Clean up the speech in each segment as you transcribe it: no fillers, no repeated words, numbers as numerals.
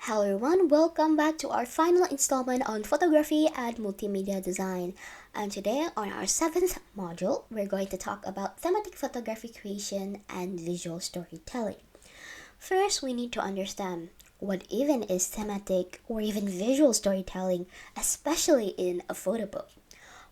Hello everyone, welcome back to our final installment on photography and multimedia design. And today on our seventh module, we're going to talk about thematic photography creation and visual storytelling. First, we need to understand what even is thematic or even visual storytelling, especially in a photo book.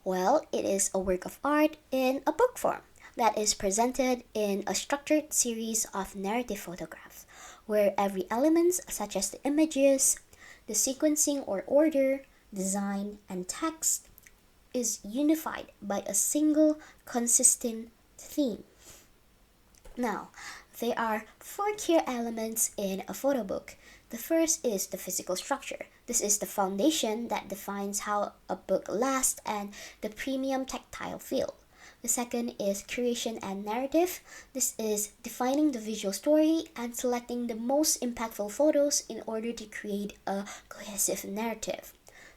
Well, it is a work of art in a book form that is presented in a structured series of narrative photographs, where every element, such as the images, the sequencing or order, design, and text, is unified by a single consistent theme. Now, there are four key elements in a photo book. The first is the physical structure. This is the foundation that defines how a book lasts and the premium tactile feel. The second is curation and narrative. This is defining the visual story and selecting the most impactful photos in order to create a cohesive narrative.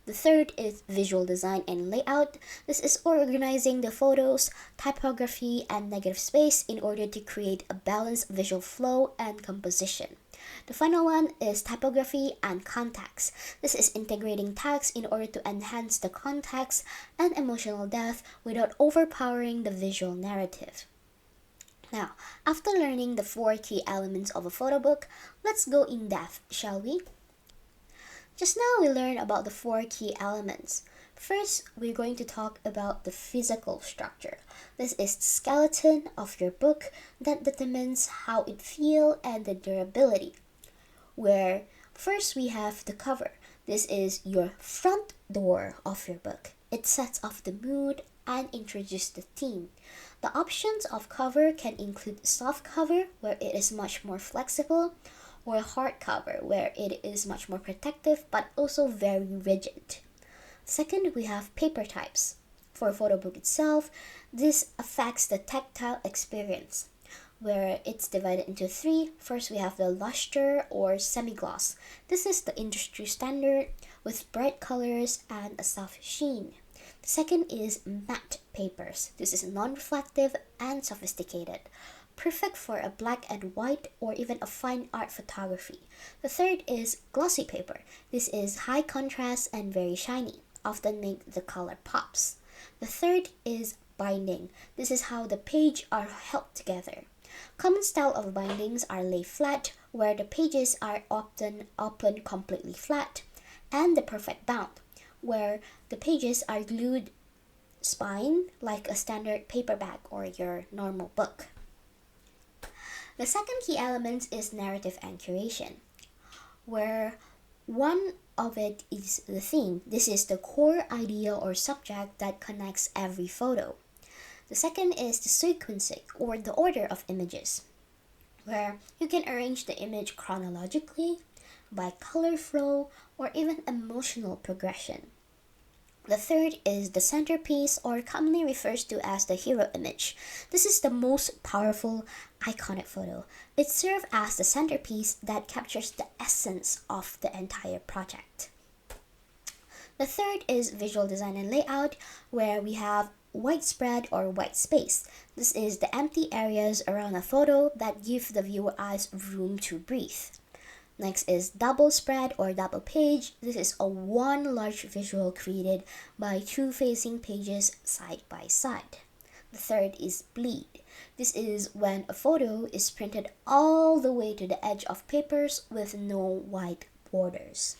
The third is visual design and layout. This is organizing the photos, typography, and negative space in order to create a balanced visual flow and composition. The final one is typography and context. This is integrating text in order to enhance the context and emotional depth without overpowering the visual narrative. Now, after learning the four key elements of a photo book, let's go in depth, shall we? Just now we learned about the four key elements. First, we're going to talk about the physical structure. This is the skeleton of your book that determines how it feels and the durability. Where first we have the cover. This is your front door of your book. It sets off the mood and introduces the theme. The options of cover can include soft cover, where it is much more flexible, or hardcover, where it is much more protective but also very rigid. Second, we have paper types. For a photo book itself, this affects the tactile experience, where it's divided into three. First, we have the luster or semi-gloss. This is the industry standard with bright colors and a soft sheen. The second is matte papers. This is non-reflective and sophisticated, perfect for a black and white or even a fine art photography. The third is glossy paper. This is high contrast and very shiny, often make the color pops. The third is binding. This is how the page are held together. Common style of bindings are lay flat, where the pages are often open completely flat, and the perfect bound, where the pages are glued spine like a standard paperback or your normal book. The second key element is narrative and curation, where one of it is the theme. This is the core idea or subject that connects every photo. The second is the sequencing or the order of images, where you can arrange the image chronologically, by color flow, or even emotional progression. The third is the centerpiece, or commonly refers to as the hero image. This is the most powerful, iconic photo. It serves as the centerpiece that captures the essence of the entire project. The third is visual design and layout, where we have white spread or white space. This is the empty areas around a photo that give the viewer eyes room to breathe. Next is double spread or double page. This is a one large visual created by two facing pages side by side. The third is bleed. This is when a photo is printed all the way to the edge of papers with no white borders.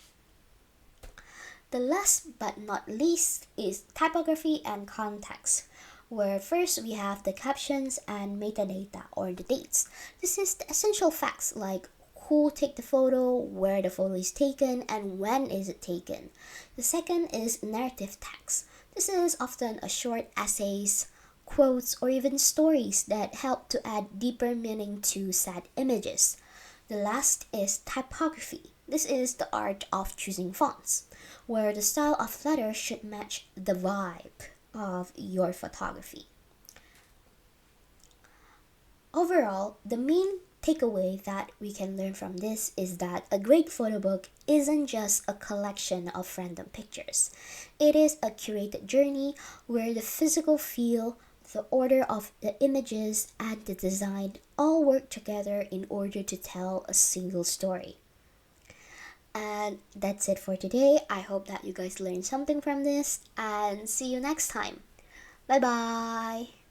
The last but not least is typography and context, where first we have the captions and metadata or the dates. This is the essential facts like who take the photo, where the photo is taken, and when is it taken. The second is narrative text. This is often a short essays, quotes, or even stories that help to add deeper meaning to sad images. The last is typography. This is the art of choosing fonts, where the style of letters should match the vibe of your photography. Overall, the main takeaway that we can learn from this is that a great photo book isn't just a collection of random pictures. It is a curated journey where the physical feel, the order of the images, and the design all work together in order to tell a single story. And that's it for today. I hope that you guys learned something from this and see you next time. Bye bye.